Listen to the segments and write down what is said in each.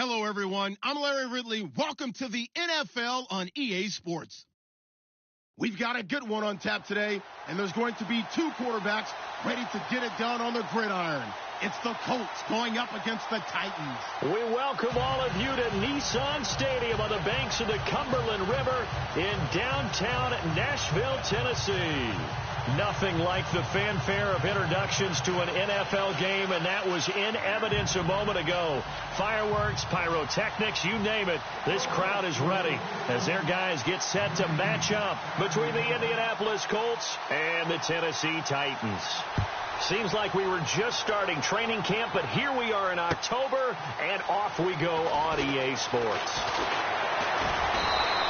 Hello, everyone. I'm Larry Ridley. Welcome to the NFL on EA Sports. We've got a good one on tap today, and there's going to be two quarterbacks ready to get it done on the gridiron. It's the Colts going up against the Titans. We welcome all of you to Nissan Stadium on the banks of the Cumberland River in downtown Nashville, Tennessee. Nothing like the fanfare of introductions to an NFL game, and that was in evidence a moment ago. Fireworks, pyrotechnics, you name it. This crowd is ready as their guys get set to match up between the Indianapolis Colts and the Tennessee Titans. Seems like we were just starting training camp, but here we are in October, and off we go on EA Sports.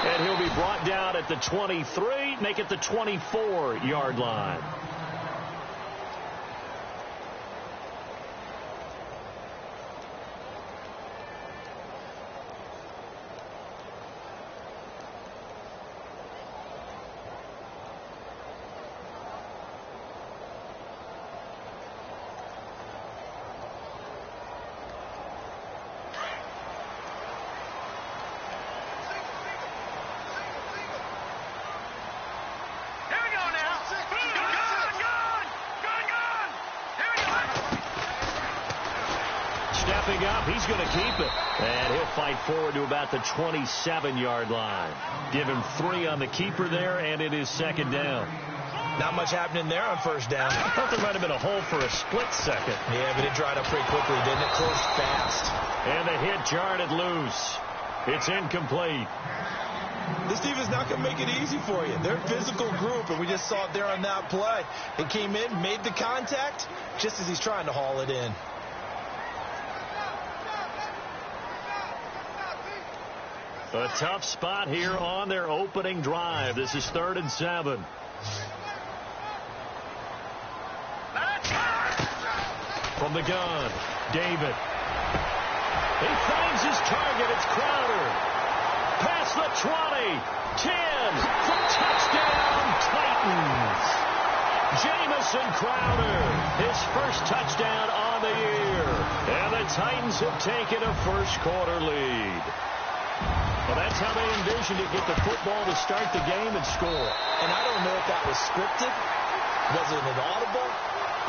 And he'll be brought down at the 23, make it the 24-yard line. Stepping up, he's going to keep it. And he'll fight forward to about the 27-yard line. Give him 3 on the keeper there, and it is second down. Not much happening there on first down. I thought there might have been a hole for a split second. Yeah, but it dried up pretty quickly, didn't it? Closed fast. And the hit jarred it loose. It's incomplete. This defense not going to make it easy for you. They're a physical group, and we just saw it there on that play. It came in, made the contact, just as he's trying to haul it in. A tough spot here on their opening drive. This is 3rd and 7. From the gun, David. He finds his target. It's Crowder. Past the 20. 10. For touchdown, Titans. Jamison Crowder. His first touchdown on the year. And the Titans have taken a first-quarter lead. Well, that's how they envisioned it, get the football to start the game and score. And I don't know if that was scripted, was it an audible,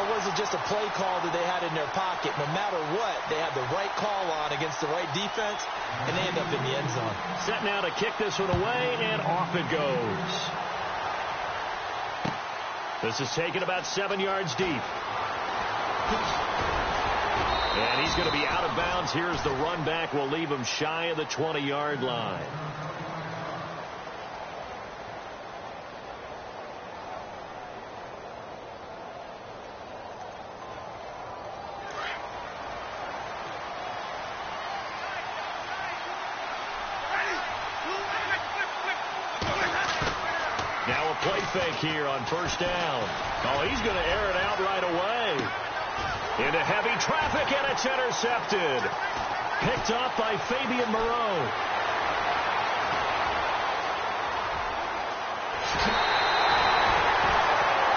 or was it just a play call that they had in their pocket? No matter what, they had the right call on against the right defense, and they end up in the end zone. Set now to kick this one away, and off it goes. This is taken about 7 yards deep. And he's going to be out of bounds. Here's the run back. We'll leave him shy of the 20-yard line. Now a play fake here on first down. Oh, he's going to air it out right away. Into heavy traffic, and it's intercepted. Picked off by Fabian Moreau.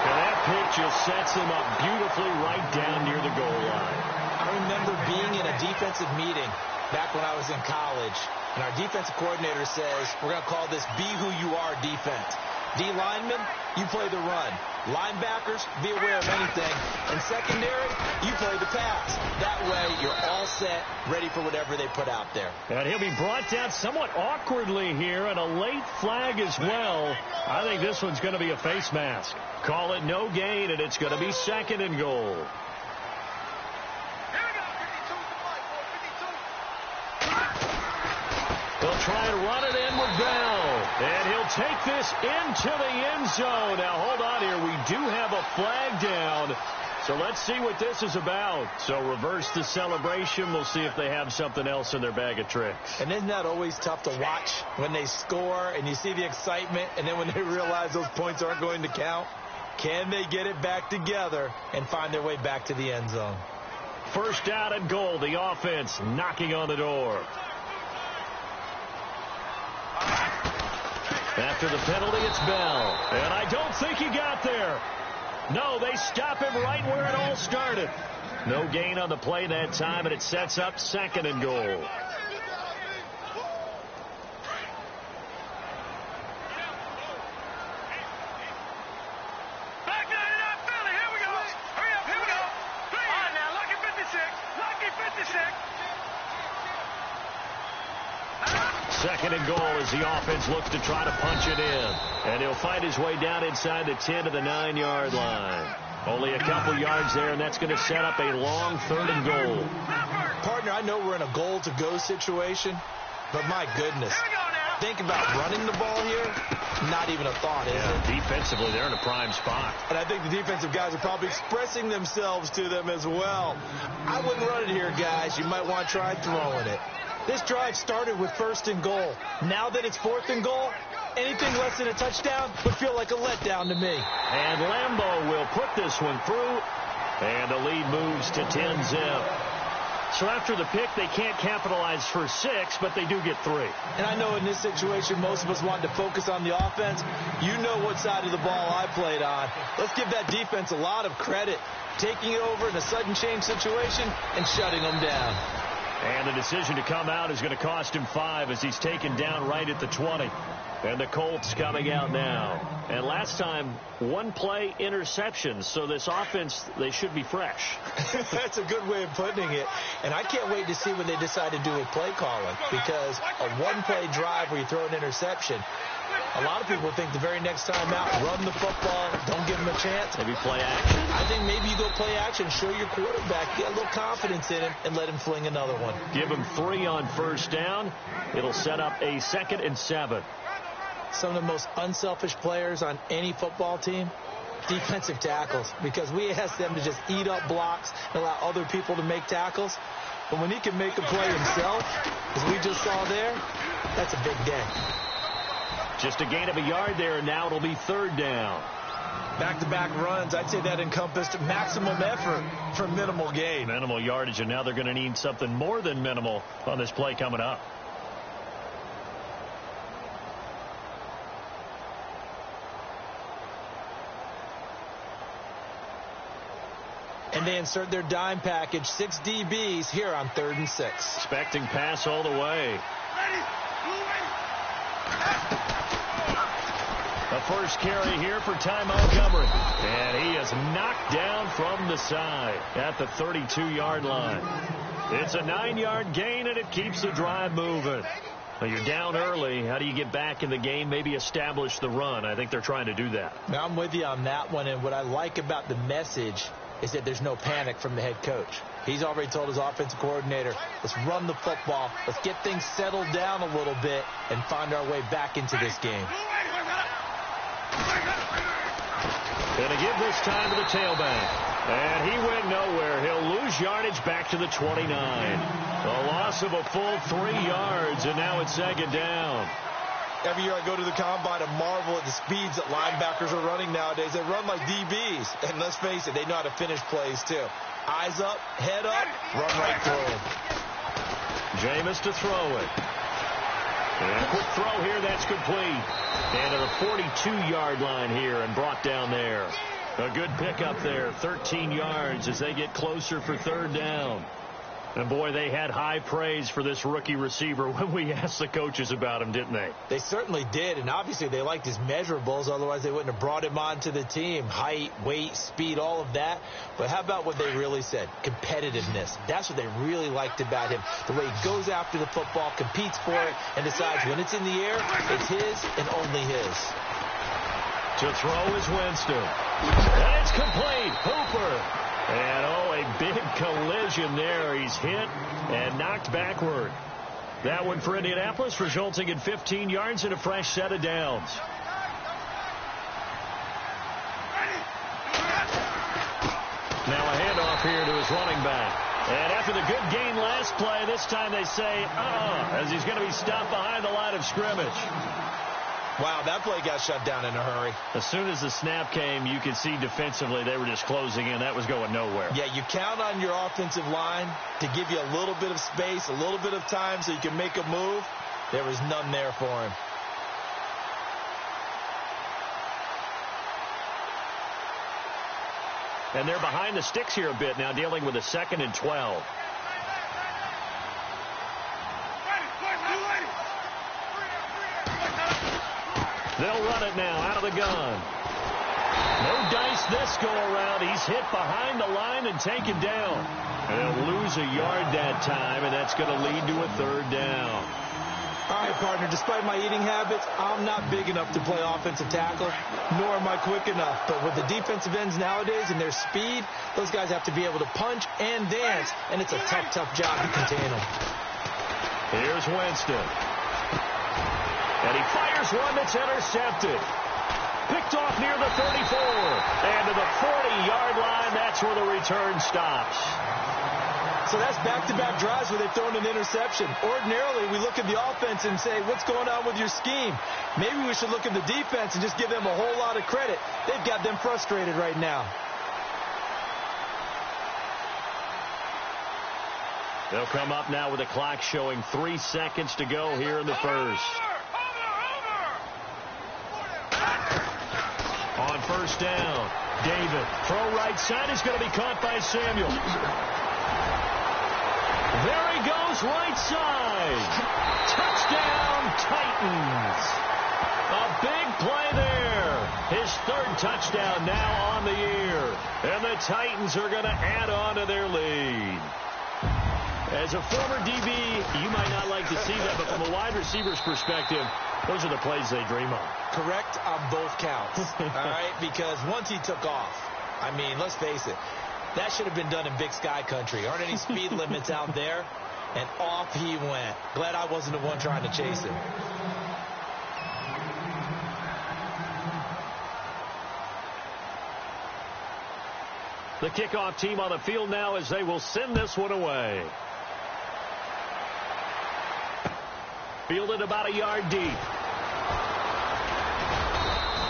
And that pick just sets him up beautifully right down near the goal line. I remember being in a defensive meeting back when I was in college, and our defensive coordinator says, we're going to call this Be Who You Are defense. D linemen, you play the run. Linebackers, be aware of anything. And secondary, you play the pass. That way, you're all set, ready for whatever they put out there. And he'll be brought down somewhat awkwardly here, and a late flag as well. I think this one's going to be a face mask. Call it no gain, and it's going to be 2nd and goal. They'll try and run it in with Bell. And he'll take this into the end zone. Now, hold on here. We do have a flag down. So let's see what this is about. So reverse the celebration. We'll see if they have something else in their bag of tricks. And isn't that always tough to watch when they score and you see the excitement, and then when they realize those points aren't going to count? Can they get it back together and find their way back to the end zone? First down and goal. The offense knocking on the door. After the penalty, it's Bell. And I don't think he got there. No, they stop him right where it all started. No gain on the play that time, and it sets up 2nd and goal. Second and goal as the offense looks to try to punch it in. And he'll fight his way down inside the 10 to the 9-yard line. Only a couple yards there, and that's going to set up a long third and goal. Partner, I know we're in a goal-to-go situation, but my goodness. Think about running the ball here. Not even a thought, is it? Defensively, they're in a prime spot. And I think the defensive guys are probably expressing themselves to them as well. I wouldn't run it here, guys. You might want to try throwing it. This drive started with first and goal. Now that it's fourth and goal, anything less than a touchdown would feel like a letdown to me. And Lambeau will put this one through, and the lead moves to 10-zip. So after the pick, they can't capitalize for 6, but they do get 3. And I know in this situation, most of us want to focus on the offense. You know what side of the ball I played on. Let's give that defense a lot of credit, taking it over in a sudden change situation and shutting them down. And the decision to come out is going to cost him 5 as he's taken down right at the 20. And the Colts coming out now. And last time, one-play interceptions. So this offense, they should be fresh. That's a good way of putting it. And I can't wait to see when they decide to do a play calling. Because a one-play drive where you throw an interception, a lot of people think the very next time out, run the football, don't give them a chance. Maybe play action. I think maybe you go play action, show your quarterback, get a little confidence in him, and let him fling another one. Give him 3 on first down. It'll set up a 2nd and 7. Some of the most unselfish players on any football team, defensive tackles, because we ask them to just eat up blocks and allow other people to make tackles. But when he can make a play himself, as we just saw there, that's a big day. Just a gain of a yard there, and now it'll be 3rd down. Back-to-back runs, I'd say that encompassed maximum effort for minimal gain. Minimal yardage, and now they're going to need something more than minimal on this play coming up. And they insert their dime package, 6 DBs here on 3rd and 6. Expecting pass all the way. The first carry here for Ty Montgomery. And he is knocked down from the side at the 32-yard line. It's a 9-yard gain, and it keeps the drive moving. Well, you're down early. How do you get back in the game? Maybe establish the run. I think they're trying to do that. Now, I'm with you on that one, and what I like about the message is that there's no panic from the head coach. He's already told his offensive coordinator, let's run the football, let's get things settled down a little bit and find our way back into this game. Going to give this time to the tailback. And he went nowhere. He'll lose yardage back to the 29. A loss of a full 3 yards, and now it's 2nd down. Every year I go to the combine and marvel at the speeds that linebackers are running nowadays. They run like DBs. And let's face it, they know how to finish plays too. Eyes up, head up, run right through them. Jameis to throw it. And a quick throw here, that's complete. And to the 42-yard line here and brought down there. A good pickup there, 13 yards as they get closer for 3rd down. And, boy, they had high praise for this rookie receiver when we asked the coaches about him, didn't they? They certainly did, and obviously they liked his measurables. Otherwise, they wouldn't have brought him onto the team. Height, weight, speed, all of that. But how about what they really said? Competitiveness. That's what they really liked about him. The way he goes after the football, competes for it, and decides when it's in the air, it's his and only his. To throw is Winston. And it's complete. Hooper. And, a big collision there. He's hit and knocked backward. That one for Indianapolis, resulting in 15 yards and a fresh set of downs. Now a handoff here to his running back. And after the good gain last play, this time they say, as he's going to be stopped behind the line of scrimmage. Wow, that play got shut down in a hurry. As soon as the snap came, you could see defensively they were just closing in. That was going nowhere. Yeah, you count on your offensive line to give you a little bit of space, a little bit of time so you can make a move. There was none there for him. And they're behind the sticks here a bit now, dealing with a 2nd and 12. They'll run it now out of the gun. No dice this go around. He's hit behind the line and taken down. They'll lose a yard that time, and that's going to lead to a 3rd down. All right, partner, despite my eating habits, I'm not big enough to play offensive tackle, nor am I quick enough. But with the defensive ends nowadays and their speed, those guys have to be able to punch and dance, and it's a tough, tough job to contain them. Here's Winston. And he fires one that's intercepted. Picked off near the 34. And to the 40-yard line, that's where the return stops. So that's back-to-back drives where they've thrown an interception. Ordinarily, we look at the offense and say, what's going on with your scheme? Maybe we should look at the defense and just give them a whole lot of credit. They've got them frustrated right now. They'll come up now with the clock showing 3 seconds to go here in the first. On first down, David. Throw right side is going to be caught by Samuel. There he goes, right side. Touchdown, Titans. A big play there. His third touchdown now on the year. And the Titans are going to add on to their lead. As a former DB, you might not like to see that, but from a wide receiver's perspective, those are the plays they dream of. Correct on both counts, all right? Because once he took off, I mean, let's face it, that should have been done in Big Sky country. Aren't any speed limits out there? And off he went. Glad I wasn't the one trying to chase him. The kickoff team on the field now as they will send this one away. Fielded about a yard deep.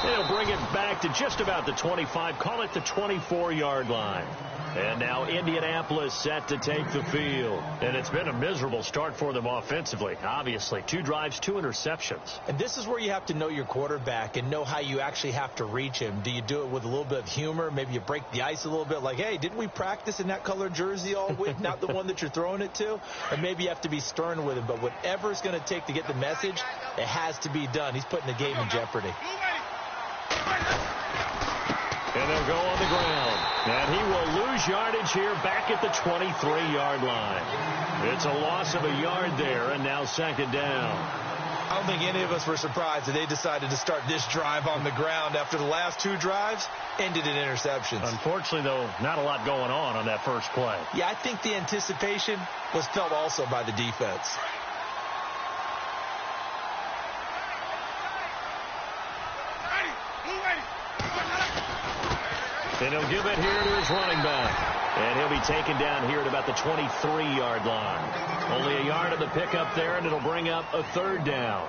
They'll bring it back to just about the 25. Call it the 24-yard line. And now Indianapolis set to take the field. And it's been a miserable start for them offensively. Obviously, 2 drives, 2 interceptions. And this is where you have to know your quarterback and know how you actually have to reach him. Do you do it with a little bit of humor? Maybe you break the ice a little bit like, hey, didn't we practice in that color jersey all week? Not the one that you're throwing it to? Or maybe you have to be stern with him. But whatever it's going to take to get the message, it has to be done. He's putting the game in jeopardy. And they'll go on the ground. And he will lose yardage here back at the 23-yard line. It's a loss of a yard there, and now second down. I don't think any of us were surprised that they decided to start this drive on the ground after the last 2 drives ended in interceptions. Unfortunately, though, not a lot going on that first play. Yeah, I think the anticipation was felt also by the defense. And he'll give it here to his running back. And he'll be taken down here at about the 23-yard line. Only a yard of the pickup there, and it'll bring up a third down.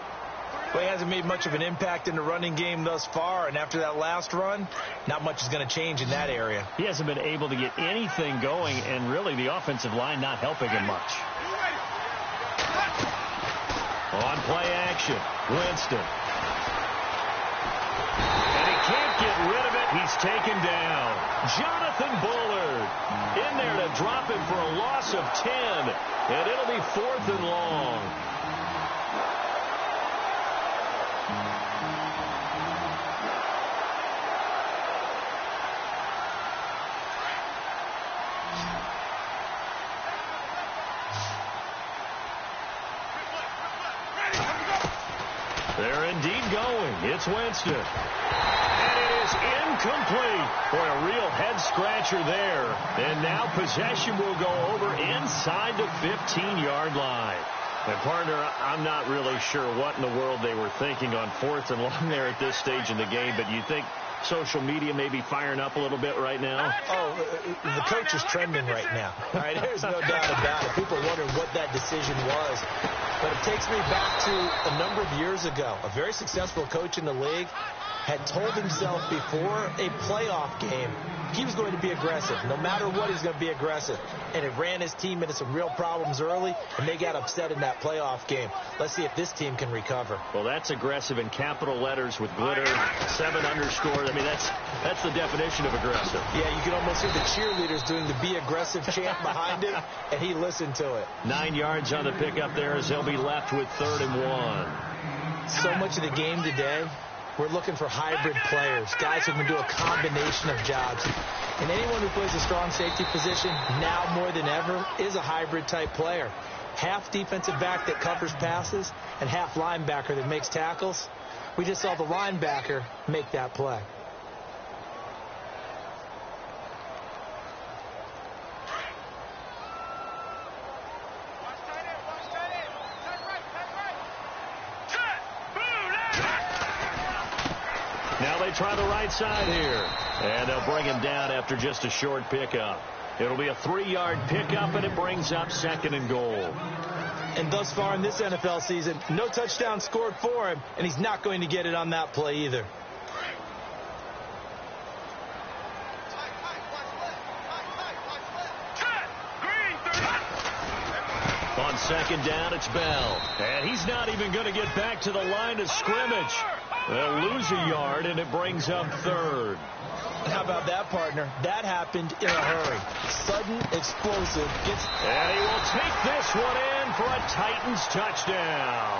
Well, he hasn't made much of an impact in the running game thus far, and after that last run, not much is going to change in that area. He hasn't been able to get anything going, and really the offensive line not helping him much. On play action, Winston. And he can't get rid of it. He's taken down. Jonathan Bullard in there to drop him for a loss of 10. And it'll be 4th and long. They're indeed going. It's Winston. And it is incomplete. Boy, a real head-scratcher there. And now possession will go over inside the 15-yard line. And, partner, I'm not really sure what in the world they were thinking on 4th and long there at this stage in the game, but you think social media may be firing up a little bit right now? Oh, the coach is trending right now. All right, there's no doubt about it. People are wondering what that decision was. But it takes me back to a number of years ago. A very successful coach in the league had told himself before a playoff game he was going to be aggressive. No matter what, he's going to be aggressive. And it ran his team into some real problems early, and they got upset in that playoff game. Let's see if this team can recover. Well, that's aggressive in capital letters with glitter, 7 underscore. I mean, that's the definition of aggressive. Yeah, you can almost hear the cheerleaders doing the be aggressive chant behind him, and he listened to it. 9 yards on the pickup there as they'll be left with 3rd and 1. So much of the game today, we're looking for hybrid players, guys who can do a combination of jobs. And anyone who plays a strong safety position, now more than ever, is a hybrid type player. half defensive back that covers passes and half linebacker that makes tackles. We just saw the linebacker make that play. Now they try the right side here. And they'll bring him down after just a short pickup. It'll be a 3-yard pickup, and it brings up 2nd and goal. And thus far in this NFL season, no touchdown scored for him, and he's not going to get it on that play either. On 2nd down, it's Bell. And he's not even going to get back to the line of scrimmage. They'll lose a yard, and it brings up 3rd. How about that, partner? That happened in a hurry. Sudden, explosive. And he will take this one in for a Titans touchdown.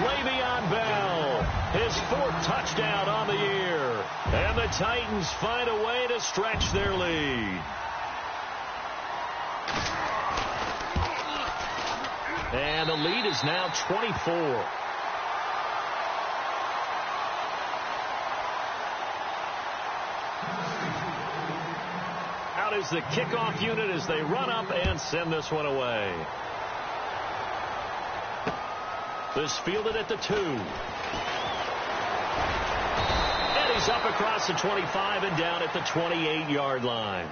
Le'Veon Bell, his 4th touchdown on the year. And the Titans find a way to stretch their lead. And the lead is now 24. Out is the kickoff unit as they run up and send this one away. This fielded at the 2. And he's up across the 25 and down at the 28-yard line.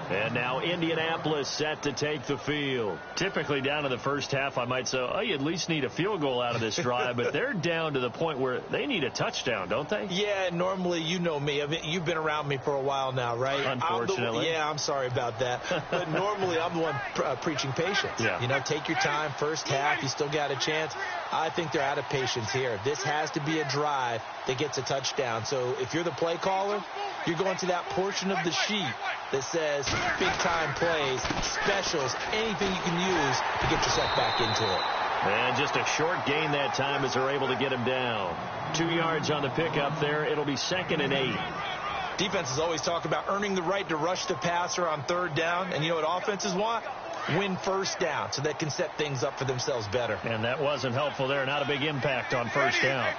And now Indianapolis set to take the field. Typically down to the first half, I might say, oh, you at least need a field goal out of this drive. But they're down to the point where they need a touchdown, don't they? Yeah, normally, you know me. I mean, you've been around me for a while now, right? Unfortunately. I'm sorry about that. But normally, I'm the one preaching patience. Yeah. You know, take your time. First half, you still got a chance. I think they're out of patience here. This has to be a drive that gets a touchdown. So if you're the play caller, you're going to that portion of the sheet that says big-time plays, specials, anything you can use to get yourself back into it. And just a short gain that time as they're able to get him down. 2 yards on the pickup there. It'll be 2nd and 8. Defenses always talk about earning the right to rush the passer on 3rd down. And you know what offenses want? Win 1st down so they can set things up for themselves better. And that wasn't helpful there. Not a big impact on 1st down.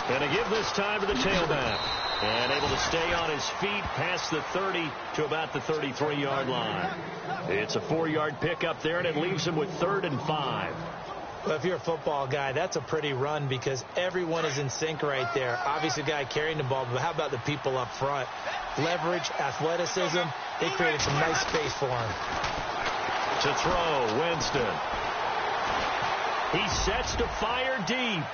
Going to give this time to the tailback. And able to stay on his feet past the 30 to about the 33-yard line. It's a 4-yard pickup there, and it leaves him with 3rd and 5. Well, if you're a football guy, that's a pretty run because everyone is in sync right there. Obviously, the guy carrying the ball, but how about the people up front? Leverage, athleticism, they created some nice space for him. To throw, Winston. He sets to fire deep.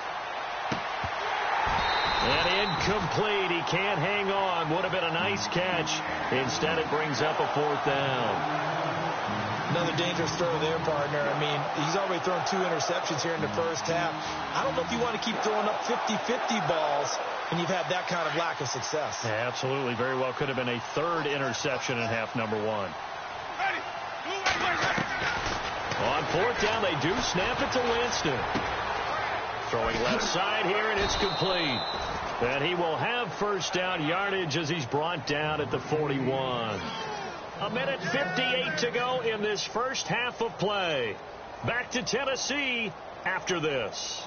And incomplete. He can't hang on. Would have been a nice catch. Instead, it brings up a 4th down. Another dangerous throw there, partner. I mean, he's already thrown 2 interceptions here in the first half. I don't know if you want to keep throwing up 50-50 balls and you've had that kind of lack of success. Yeah, absolutely. Very well could have been a 3rd interception in half number 1. On 4th down, they do snap it to Winston. Throwing left side here, and it's complete. And he will have 1st down yardage as he's brought down at the 41. 1:58 to go in this first half of play. Back to Tennessee after this.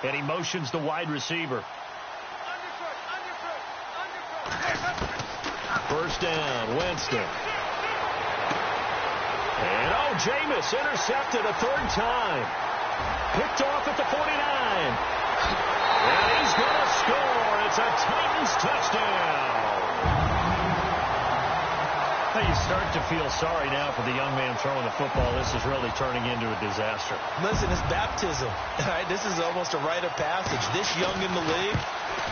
And he motions the wide receiver. 1st down, Winston. And Jameis intercepted a 3rd time. Picked off at the 49. And he's going to score. It's a Titans touchdown. You start to feel sorry now for the young man throwing the football. This is really turning into a disaster. Listen, it's baptism. Right? This is almost a rite of passage. This young in the league,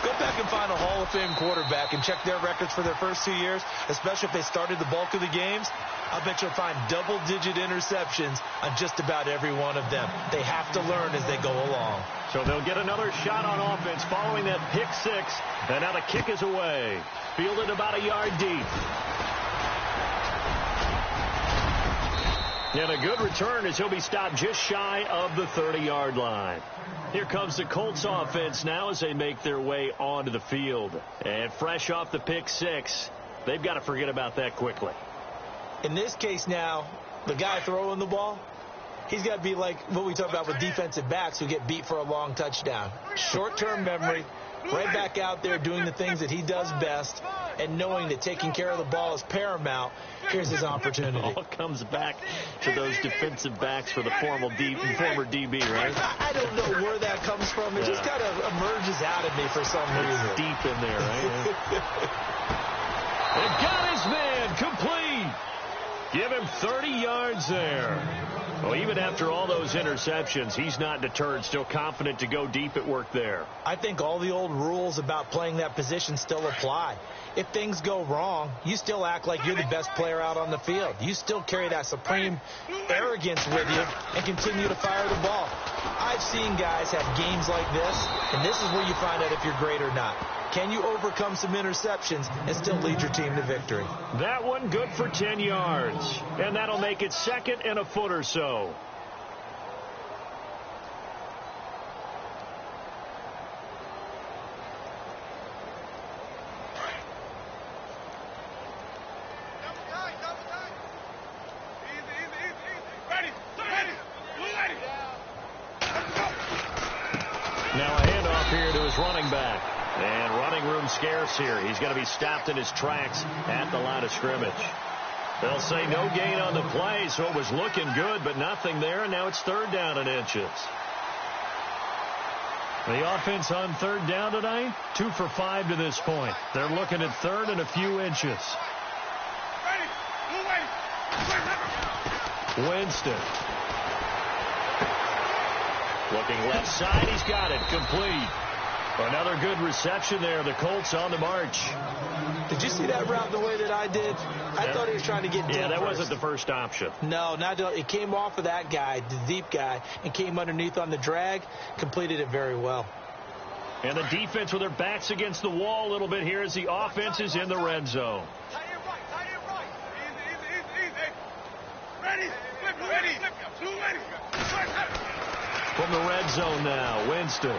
go back and find a Hall of Fame quarterback and check their records for their first 2 years, especially if they started the bulk of the games. I bet you'll find double-digit interceptions on just about every one of them. They have to learn as they go along. So they'll get another shot on offense following that pick six. And now the kick is away. Fielded about a yard deep. And a good return as he'll be stopped just shy of the 30-yard line. Here comes the Colts offense now as they make their way onto the field. And fresh off the pick six, they've got to forget about that quickly. In this case now, the guy throwing the ball, he's got to be like what we talk about with defensive backs who get beat for a long touchdown. Short-term memory, right back out there doing the things that he does best, and knowing that taking care of the ball is paramount. Here's his opportunity. It all comes back to those defensive backs for the former DB, right? I don't know where that comes from. It just kind of emerges out of me for some reason. It's deep in there, right? And got his man complete. Give him 30 yards there. Well, even after all those interceptions, he's not deterred, still confident to go deep at work there. I think all the old rules about playing that position still apply. If things go wrong, you still act like you're the best player out on the field. You still carry that supreme arrogance with you and continue to fire the ball. I've seen guys have games like this, and this is where you find out if you're great or not. Can you overcome some interceptions and still lead your team to victory? That one good for 10 yards, and that'll make it second and a foot or so. Now a handoff here to his running back. And running room scarce here. He's going to be stopped in his tracks at the line of scrimmage. They'll say no gain on the play, so it was looking good, but nothing there, and now it's third down and inches. The offense on third down tonight, 2 for 5 to this point. They're looking at third and a few inches. Winston. Looking left side, he's got it, complete. Another good reception there. The Colts on the march. Did you see that route the way that I did? I thought he was trying to get deep. Yeah, that wasn't the first option. No, not it came off of that guy, the deep guy, and came underneath on the drag. Completed it very well. And the defense with their backs against the wall a little bit here as the offense is in the red zone. From the red zone now, Winston.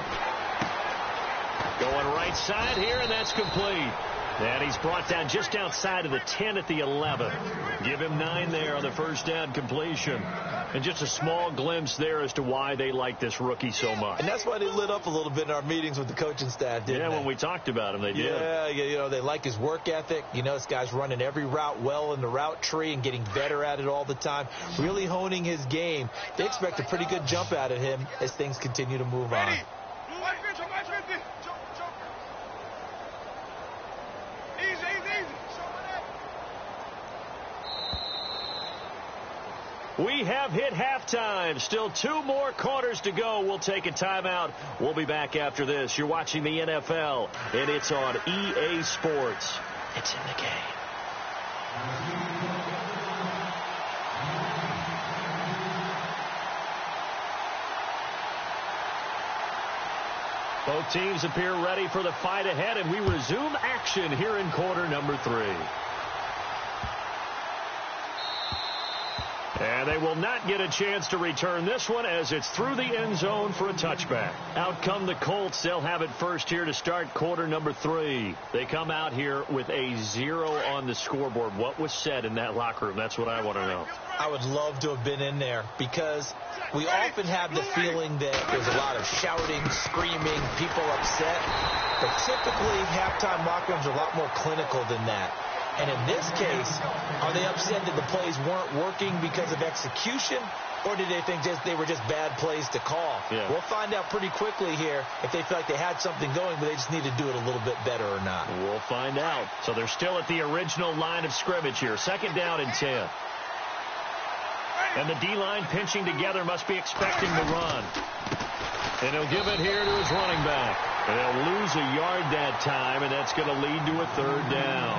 Going right side here, and that's complete. And he's brought down just outside of the 10 at the 11. Give him 9 there on the first down completion. And just a small glimpse there as to why they like this rookie so much. And that's why they lit up a little bit in our meetings with the coaching staff, didn't they? Yeah, when we talked about him, they did. Yeah, you know, they like his work ethic. You know, this guy's running every route well in the route tree and getting better at it all the time. Really honing his game. They expect a pretty good jump out of him as things continue to move on. We have hit halftime. Still 2 more quarters to go. We'll take a timeout. We'll be back after this. You're watching the NFL, and it's on EA Sports. It's in the game. Both teams appear ready for the fight ahead, and we resume action here in quarter number 3. And they will not get a chance to return this one as it's through the end zone for a touchback. Out come the Colts. They'll have it first here to start quarter number 3. They come out here with a 0 on the scoreboard. What was said in that locker room? That's what I want to know. I would love to have been in there because we often have the feeling that there's a lot of shouting, screaming, people upset. But typically, halftime locker rooms are a lot more clinical than that. And in this case, are they upset that the plays weren't working because of execution, or did they think they were just bad plays to call? Yeah. We'll find out pretty quickly here if they feel like they had something going, but they just need to do it a little bit better or not. We'll find out. So they're still at the original line of scrimmage here. Second down and 10. And the D-line pinching together must be expecting the run. And he'll give it here to his running back. And they'll lose a yard that time, and that's going to lead to a third down.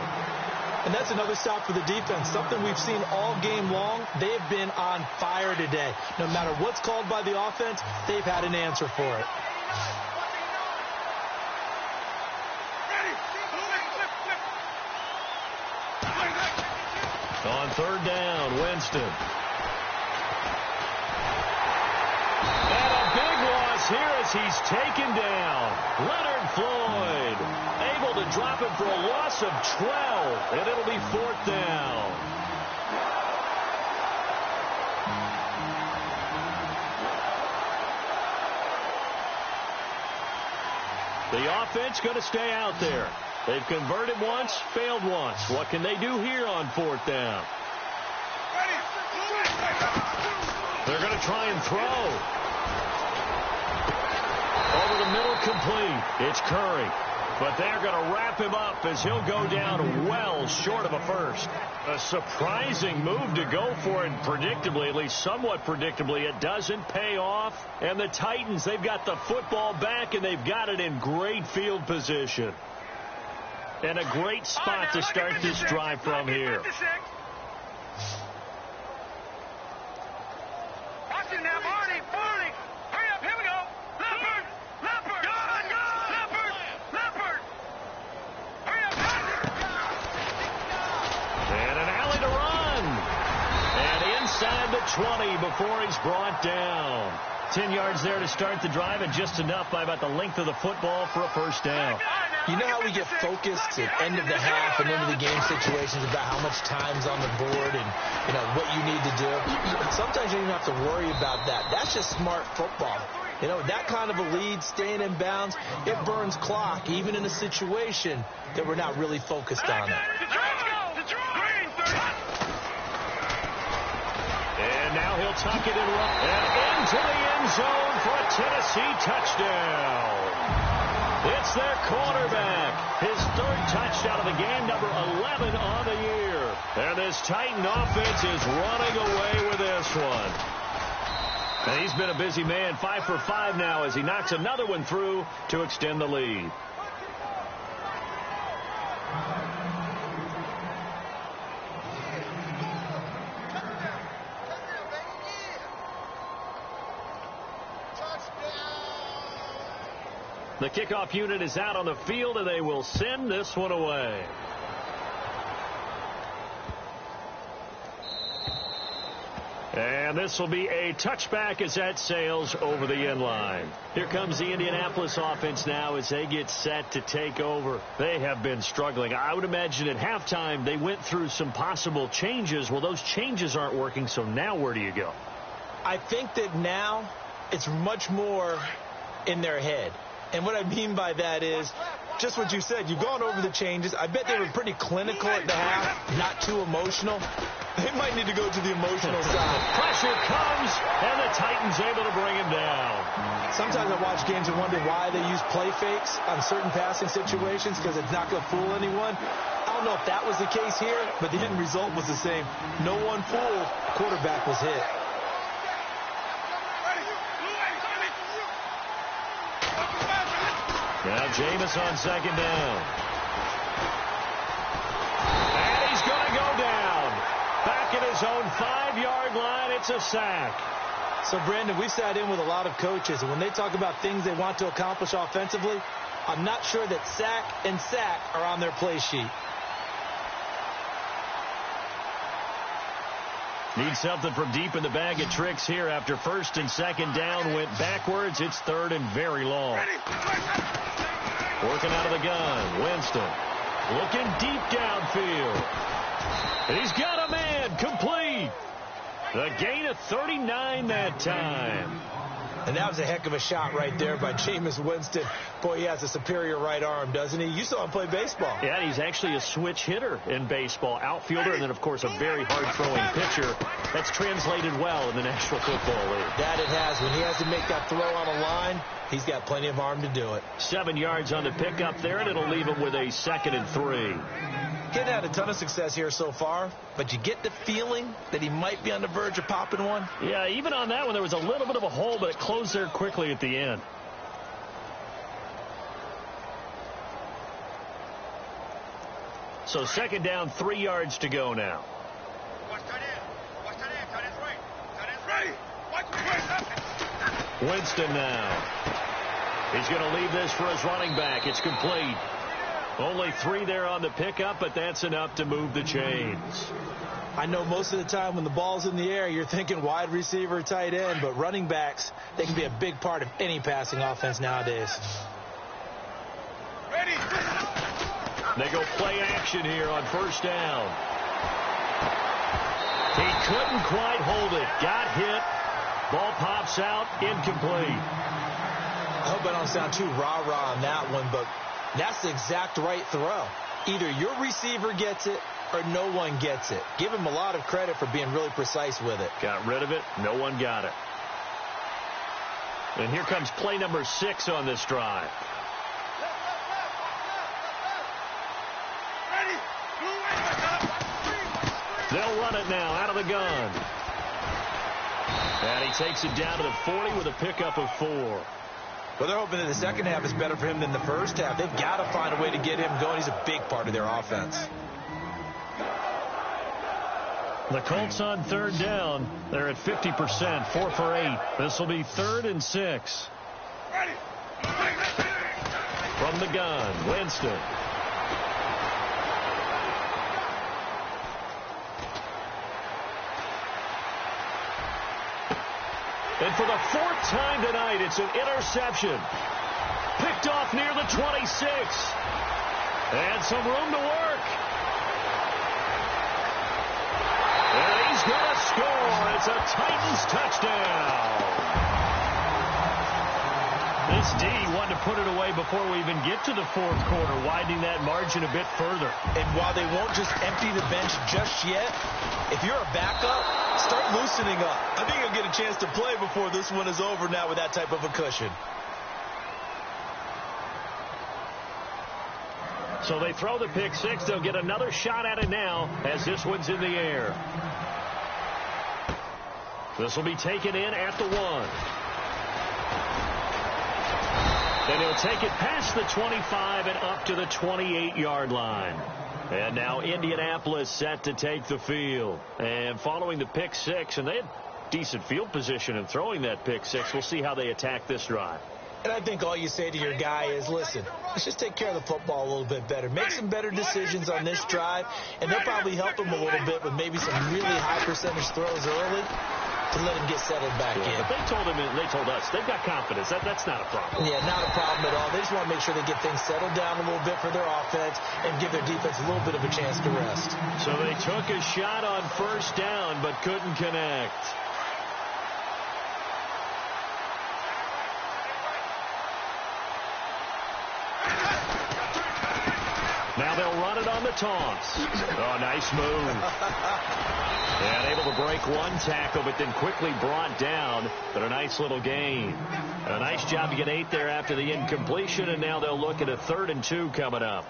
And that's another stop for the defense, something we've seen all game long. They've been on fire today. No matter what's called by the offense, they've had an answer for it. On third down, Winston. And a big loss here as he's taken down. Leonard Floyd able to drop him for a loss of 12, and it'll be fourth down. The offense going to stay out there. They've converted once, failed once. What can they do here on fourth down? They're going to try and throw. Over the middle, complete. It's Curry. But they're going to wrap him up as he'll go down well short of a first. A surprising move to go for it predictably, at least somewhat predictably. It doesn't pay off. And the Titans, they've got the football back, and they've got it in great field position. And a great spot to start this drive from here. And an alley to run. And inside the 20 before he's brought down. 10 yards there to start the drive, and just enough by about the length of the football for a first down. You know how we get focused at end of the half and into the game situations about how much time's on the board and, you know, what you need to do? Sometimes you don't even have to worry about that. That's just smart football. You know, that kind of a lead, staying in bounds, it burns clock, even in a situation that we're not really focused on it. And now he'll tuck it and into the end zone for a Tennessee touchdown. It's their quarterback. His third touchdown of the game, number 11 on the year. And this Titan offense is running away with this one. And he's been a busy man, 5 for 5 now as he knocks another one through to extend the lead. The kickoff unit is out on the field, and they will send this one away. And this will be a touchback as that sails over the end line. Here comes the Indianapolis offense now as they get set to take over. They have been struggling. I would imagine at halftime they went through some possible changes. Well, those changes aren't working, so now where do you go? I think that now it's much more in their head. And what I mean by that is just what you said. You've gone over the changes. I bet they were pretty clinical at the half, not too emotional. They might need to go to the emotional side. Pressure comes, and the Titans able to bring him down. Sometimes I watch games and wonder why they use play fakes on certain passing situations, because it's not going to fool anyone. I don't know if that was the case here, but the end result was the same. No one fooled. Quarterback was hit. Now Jameis on second down. And he's going to go down. Back at his own 5-yard line, it's a sack. So, Brandon, we sat in with a lot of coaches, and when they talk about things they want to accomplish offensively, I'm not sure that sack and sack are on their play sheet. Need something from deep in the bag of tricks here after first and second down went backwards. It's third and very long. Working out of the gun, Winston. Looking deep downfield. And he's got a man, complete. The gain of 39 that time. And that was a heck of a shot right there by Jameis Winston. Boy, he has a superior right arm, doesn't he? You saw him play baseball. Yeah, he's actually a switch hitter in baseball. Outfielder, and then, of course, a very hard-throwing pitcher. That's translated well in the National Football League. That it has. When he has to make that throw on a line, he's got plenty of arm to do it. 7 yards on the pickup there, and it'll leave him with a 2nd and 3. Kid had a ton of success here so far, but you get the feeling that he might be on the verge of popping one. Yeah, even on that one, there was a little bit of a hole, but it closed there quickly at the end. So second down, 3 yards to go now. Winston now. He's going to leave this for his running back. It's complete. Only 3 there on the pickup, but that's enough to move the chains. I know most of the time when the ball's in the air, you're thinking wide receiver, tight end, but running backs, they can be a big part of any passing offense nowadays. Ready. They go play action here on first down. He couldn't quite hold it. Got hit. Ball pops out. Incomplete. I hope I don't sound too rah-rah on that one, but that's the exact right throw. Either your receiver gets it or no one gets it. Give him a lot of credit for being really precise with it. Got rid of it. No one got it. And here comes play number 6 on this drive. They'll run it now out of the gun. And he takes it down to the 40 with a pickup of 4. Well, they're hoping that the second half is better for him than the first half. They've got to find a way to get him going. He's a big part of their offense. The Colts on third down. They're at 50%, 4 for 8. This will be 3rd and 6. From the gun, Winston. And for the 4th time tonight, it's an interception. Picked off near the 26. And some room to work. And he's going to score. It's a Titans touchdown. This D wanted to put it away before we even get to the 4th quarter, widening that margin a bit further. And while they won't just empty the bench just yet, if you're a backup, start loosening up. I think you'll get a chance to play before this one is over now with that type of a cushion. So they throw the pick 6. They'll get another shot at it now as this one's in the air. This will be taken in at the 1. And he'll take it past the 25 and up to the 28-yard line. And now Indianapolis set to take the field. And following the pick 6, and they had decent field position in throwing that pick 6. We'll see how they attack this drive. And I think all you say to your guy is, listen, let's just take care of the football a little bit better. Make some better decisions on this drive, and they'll probably help him a little bit with maybe some really high percentage throws early to let him get settled back in. But they told us they've got confidence. That's not a problem. Yeah, not a problem at all. They just want to make sure they get things settled down a little bit for their offense and give their defense a little bit of a chance to rest. So they took a shot on first down but couldn't connect. Now they'll run it on the toss. Oh, nice move. And able to break one tackle, but then quickly brought down. But a nice little gain. A nice job to get 8 there after the incompletion, and now they'll look at a 3rd and 2 coming up.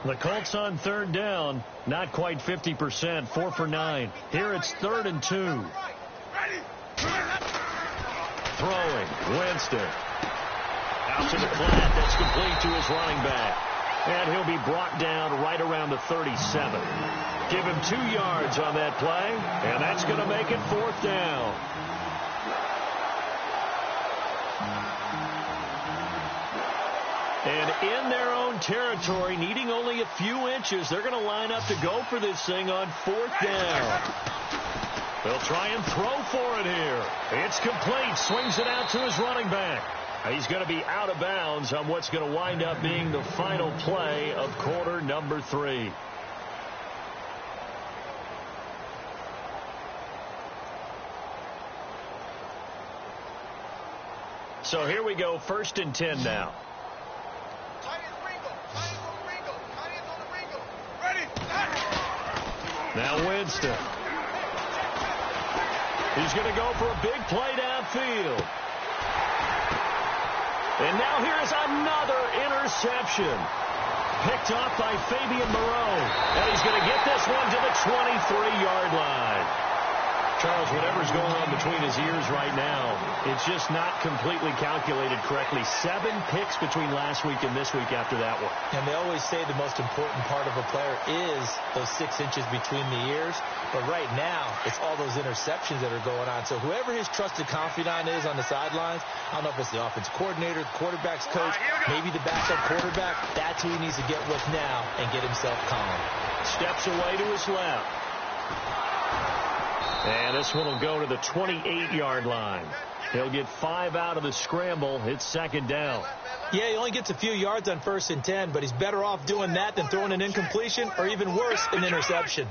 The Colts on third down, not quite 50%, 4 for 9. Here it's 3rd and 2. Throwing, Winston. Out to the flat, that's complete to his running back. And he'll be brought down right around the 37. Give him 2 yards on that play, and that's going to make it 4th down. And in their own territory, needing only a few inches, they're going to line up to go for this thing on 4th down. They'll try and throw for it here. It's complete. Swings it out to his running back. He's going to be out of bounds on what's going to wind up being the final play of quarter number 3. So here we go, 1st and 10 now. Now Winston. He's going to go for a big play downfield. And now here's another interception. Picked off by Fabian Moreau. And he's going to get this one to the 23-yard line. Charles, whatever's going on between his ears right now, it's just not completely calculated correctly. 7 picks between last week and this week after that one. And they always say the most important part of a player is those 6 inches between the ears. But right now, it's all those interceptions that are going on. So whoever his trusted confidant is on the sidelines, I don't know if it's the offensive coordinator, the quarterback's coach, maybe the backup quarterback, that's who he needs to get with now and get himself calm. Steps away to his left. And this one will go to the 28-yard line. He'll get 5 out of the scramble. It's second down. Yeah, he only gets a few yards on 1st and 10, but he's better off doing that than throwing an incompletion or even worse, an interception.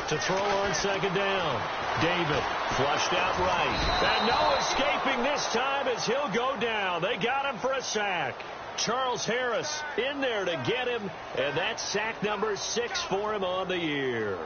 To throw on second down. David flushed out right. And no escaping this time as he'll go down. They got him for a sack. Charles Harris in there to get him, and that's sack number 6 for him on the year.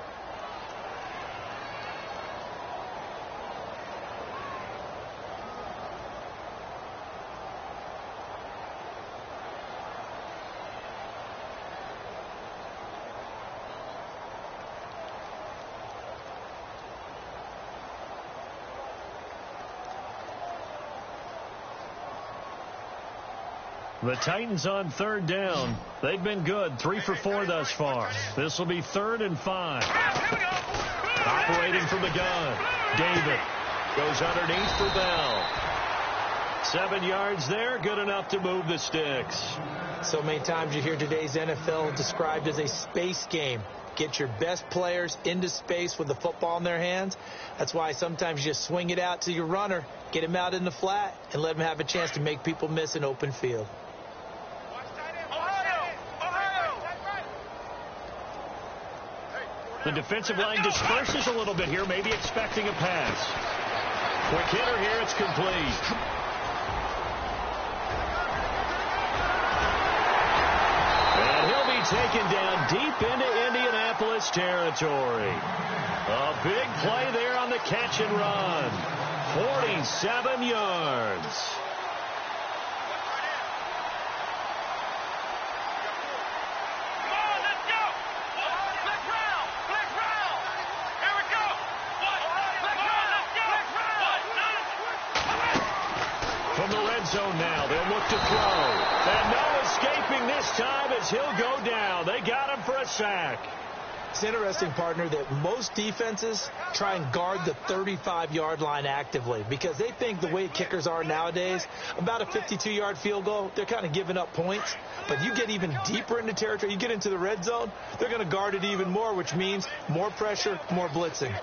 The Titans on 3rd down. They've been good, 3 for 4 thus far. This will be 3rd and 5. Operating from the gun. David goes underneath for Bell. 7 yards there, good enough to move the sticks. So many times you hear today's NFL described as a space game. Get your best players into space with the football in their hands. That's why sometimes you just swing it out to your runner, get him out in the flat, and let him have a chance to make people miss an open field. The defensive line disperses a little bit here, maybe expecting a pass. Quick hitter here, it's complete. And he'll be taken down deep into Indianapolis territory. A big play there on the catch and run. 47 yards. From the red zone now, they'll look to throw. And no escaping this time as he'll go down. They got him for a sack. It's interesting, partner, that most defenses try and guard the 35-yard line actively because they think the way kickers are nowadays, about a 52-yard field goal, they're kind of giving up points. But you get even deeper into territory, you get into the red zone, they're going to guard it even more, which means more pressure, more blitzing.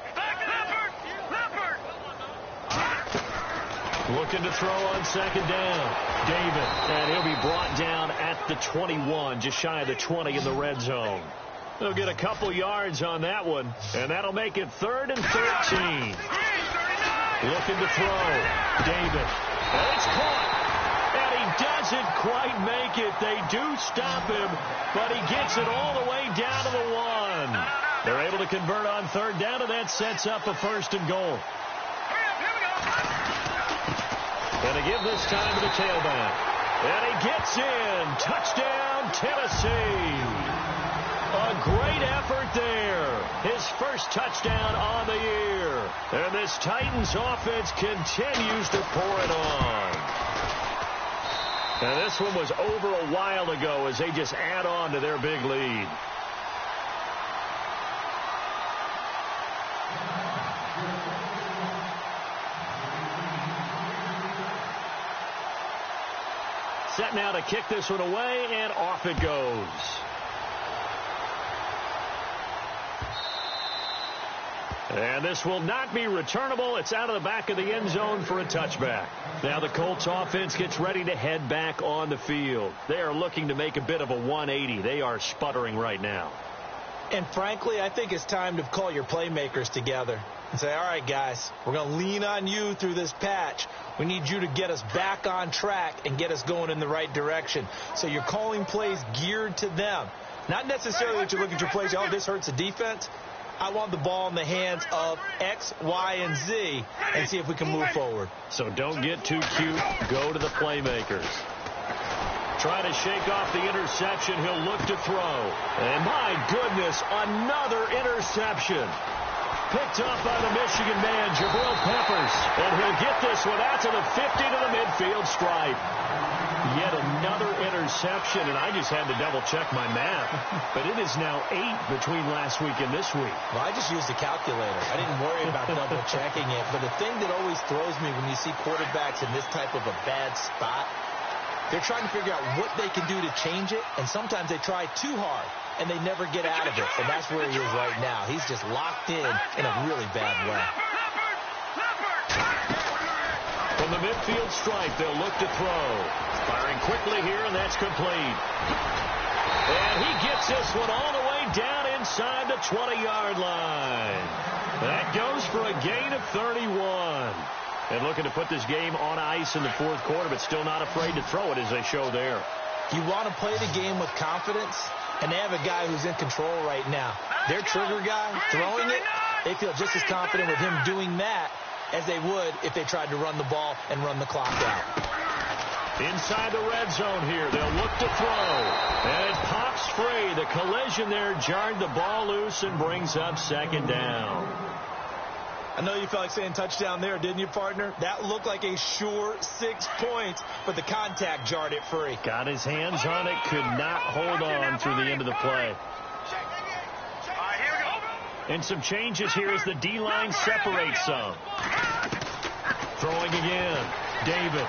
Looking to throw on second down. David, and he'll be brought down at the 21, just shy of the 20 in the red zone. They'll get a couple yards on that one, and that'll make it 3rd and 13. Looking to throw. David, and it's caught. And he doesn't quite make it. They do stop him, but he gets it all the way down to the 1. They're able to convert on 3rd down, and that sets up a 1st and goal. And to give this time to the tailback. And he gets in. Touchdown, Tennessee. A great effort there. His first touchdown on the year. And this Titans offense continues to pour it on. And this one was over a while ago as they just add on to their big lead. Set now to kick this one away, and off it goes. And this will not be returnable. It's out of the back of the end zone for a touchback. Now the Colts offense gets ready to head back on the field. They are looking to make a bit of a 180. They are sputtering right now. And frankly, I think it's time to call your playmakers together and say, all right, guys, we're going to lean on you through this patch. We need you to get us back on track and get us going in the right direction. So you're calling plays geared to them. Not necessarily that you look at your plays, oh, this hurts the defense. I want the ball in the hands of X, Y, and Z and see if we can move forward. So don't get too cute. Go to the playmakers. Trying to shake off the interception. He'll look to throw. And my goodness, another interception. picked off by the Michigan man, Jabril Peppers. And he'll get this one out to the 50 to the midfield stripe. Yet another interception, and I just had to double-check my math. But it is now 8 between last week and this week. Well, I just used a calculator. I didn't worry about double-checking it. But the thing that always throws me when you see quarterbacks in this type of a bad spot, they're trying to figure out what they can do to change it, and sometimes they try too hard, and they never get out of it. And that's where he is right now. He's just locked in a really bad way. From the midfield stripe, they'll look to throw. Firing quickly here, and that's complete. And he gets this one all the way down inside the 20-yard line. That goes for a gain of 31. And looking to put this game on ice in the fourth quarter, but still not afraid to throw it as they show there. You want to play the game with confidence, and they have a guy who's in control right now. Their trigger guy throwing it, they feel just as confident with him doing that as they would if they tried to run the ball and run the clock out. Inside the red zone here, they'll look to throw. And it pops free. The collision there jarred the ball loose and brings up second down. I know you felt like saying touchdown there, didn't you, partner? That looked like a sure 6 points, but the contact jarred it free. Got his hands on it, could not hold on through the end of the play. And some changes here as the D-line separates some. Throwing again. David.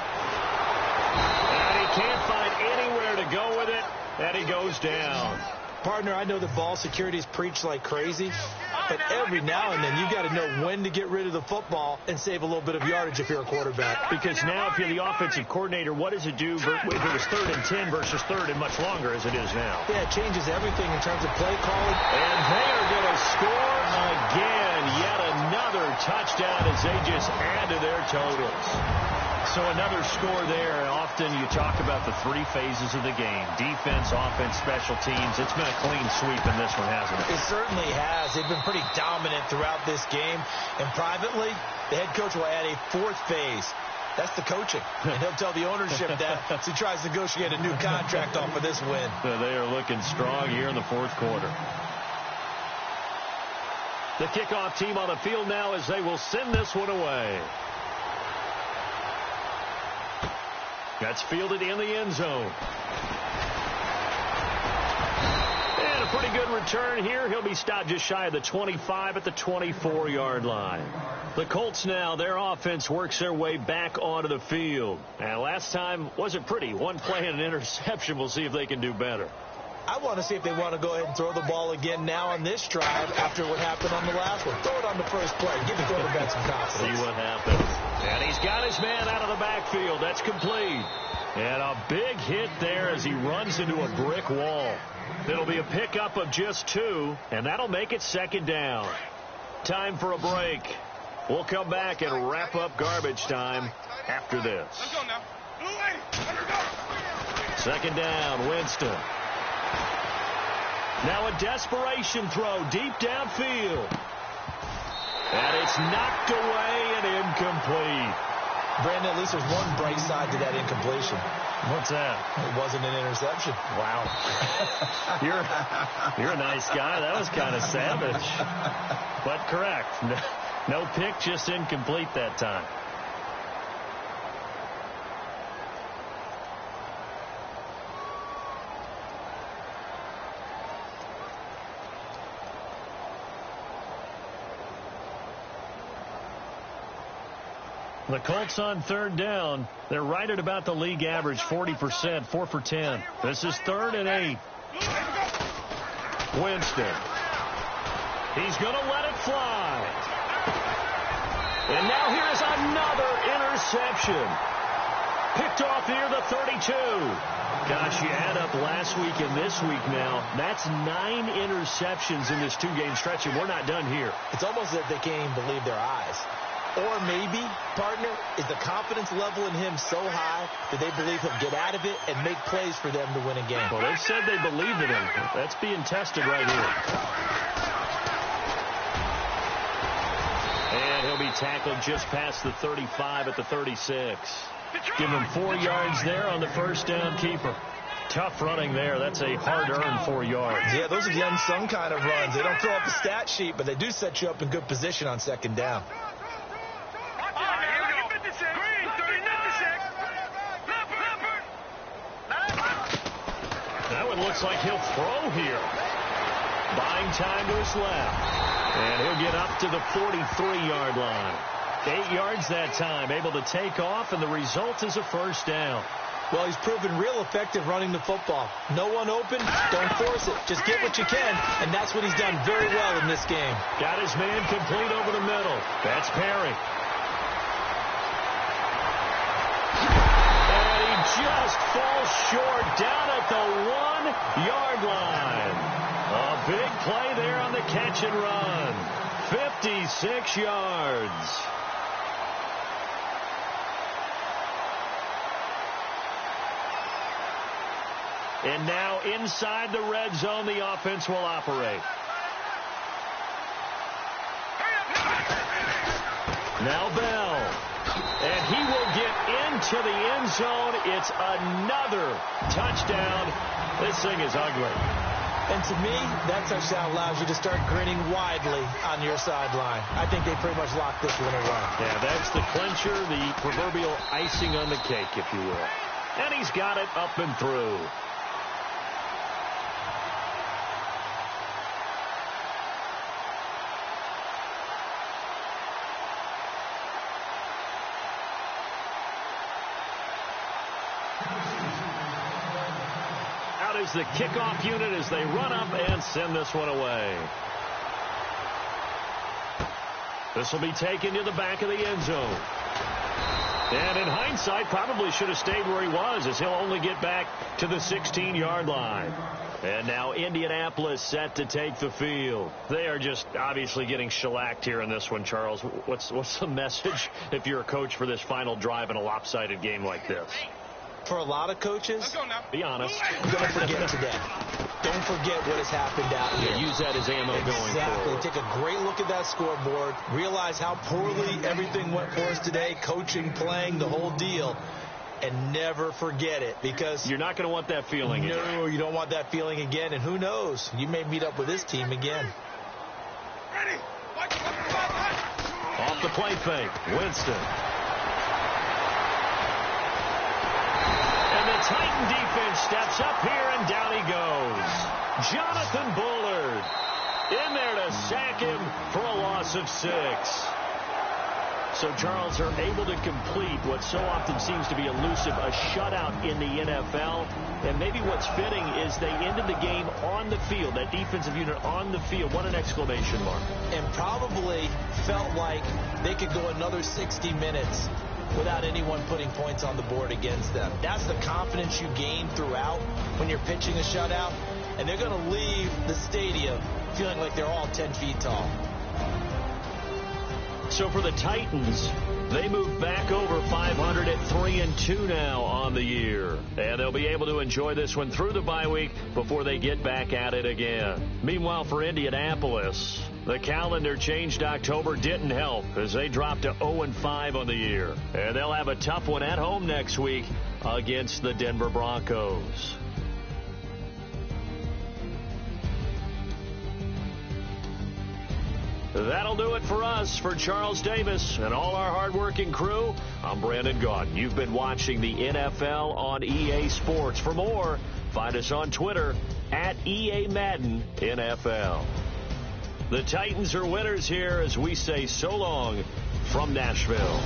And he can't find anywhere to go with it, and he goes down. Partner, I know the ball security is preached like crazy, but every now and then you got to know when to get rid of the football and save a little bit of yardage if you're a quarterback. Because now if you're the offensive coordinator, what does it do if it was 3rd and 10 versus 3rd and much longer as it is now? Yeah, it changes everything in terms of play calling. And they are going to score again. Yet another touchdown as they just add to their totals. So another score there. Often you talk about the 3 phases of the game. Defense, offense, special teams. It's been a clean sweep in this one, hasn't it? It certainly has. They've been pretty dominant throughout this game. And privately, the head coach will add a 4th phase. That's the coaching. And he'll tell the ownership that as he tries to negotiate a new contract off of this win. So they are looking strong here in the fourth quarter. The kickoff team on the field now as they will send this one away. That's fielded in the end zone. And a pretty good return here. He'll be stopped just shy of the 25 at the 24-yard line. The Colts now, their offense works their way back onto the field. And last time wasn't pretty. One play and an interception. We'll see if they can do better. I want to see if they want to go ahead and throw the ball again now on this drive after what happened on the last one. Throw it on the first play. Give the quarterback some confidence. See what happens. And he's got his man out of the backfield. That's complete. And a big hit there as he runs into a brick wall. It'll be a pickup of just 2, and that'll make it second down. Time for a break. We'll come back and wrap up garbage time after this. Let's go now. Blue lady, let her go. Second down, Winston. Now a desperation throw deep downfield. And it's knocked away and incomplete. Brandon, at least there's one bright side to that incompletion. What's that? It wasn't an interception. Wow. You're a nice guy. That was kind of savage. But correct. No pick, just incomplete that time. The Colts on third down. They're right at about the league average, 40%, 4 for 10. This is 3rd and 8. Winston. He's going to let it fly. And now here's another interception. Picked off near the 32. Gosh, you add up last week and this week now. That's 9 interceptions in this 2-game stretch, and we're not done here. It's almost as if they can't even believe their eyes. Or maybe, partner, is the confidence level in him so high that they believe he'll get out of it and make plays for them to win a game. Well, they've said they believe in him. That's being tested right here. And he'll be tackled just past the 35 at the 36. Give him 4 yards there on the first down keeper. Tough running there. That's a hard-earned 4 yards. Yeah, those are the unsung kind of runs. They don't fill up the stat sheet, but they do set you up in good position on second down. That one looks like he'll throw here. Buying time to his left. And he'll get up to the 43-yard line. 8 yards that time, able to take off, and the result is a first down. Well, he's proven real effective running the football. No one open, don't force it. Just get what you can, and that's what he's done very well in this game. Got his man complete over the middle. That's Perry. And he just falls short down at the 1-yard line. A big play there on the catch and run. 56 yards. And now inside the red zone, the offense will operate. Now Bell. And he will get into the end zone. It's another touchdown. This thing is ugly. And to me, that touchdown allows you to start grinning widely on your sideline. I think they pretty much locked this one away. Yeah, that's the clincher, the proverbial icing on the cake, if you will. And he's got it up and through. Is the kickoff unit as they run up and send this one away. This will be taken to the back of the end zone. And in hindsight, probably should have stayed where he was, as he'll only get back to the 16-yard line. And now Indianapolis set to take the field. They are just obviously getting shellacked here in this one, Charles. What's the message if you're a coach for this final drive in a lopsided game like this? For a lot of coaches, be honest, don't forget today. Don't forget what has happened out here. Use that as ammo going forward. Exactly. Take a great look at that scoreboard. Realize how poorly everything went for us today. Coaching, playing, the whole deal. And never forget it, because you're not going to want that feeling again. No, you don't want that feeling again. And who knows? You may meet up with this team again. Off the play fake. Winston. And the Titan defense steps up here, and down he goes. Jonathan Bullard in there to sack him for a loss of 6. So, Charles, are able to complete what so often seems to be elusive, a shutout in the NFL. And maybe what's fitting is they ended the game on the field, that defensive unit on the field. What an exclamation mark. And probably felt like they could go another 60 minutes without anyone putting points on the board against them. That's the confidence you gain throughout when you're pitching a shutout. And they're going to leave the stadium feeling like they're all 10 feet tall. So for the Titans, they move back over 500 at 3-2 now on the year. And they'll be able to enjoy this one through the bye week before they get back at it again. Meanwhile, for Indianapolis, the calendar changed. October didn't help as they dropped to 0-5 on the year. And they'll have a tough one at home next week against the Denver Broncos. That'll do it for us. For Charles Davis and all our hardworking crew, I'm Brandon Gaudin. You've been watching the NFL on EA Sports. For more, find us on Twitter at EA Madden NFL. The Titans are winners here as we say so long from Nashville.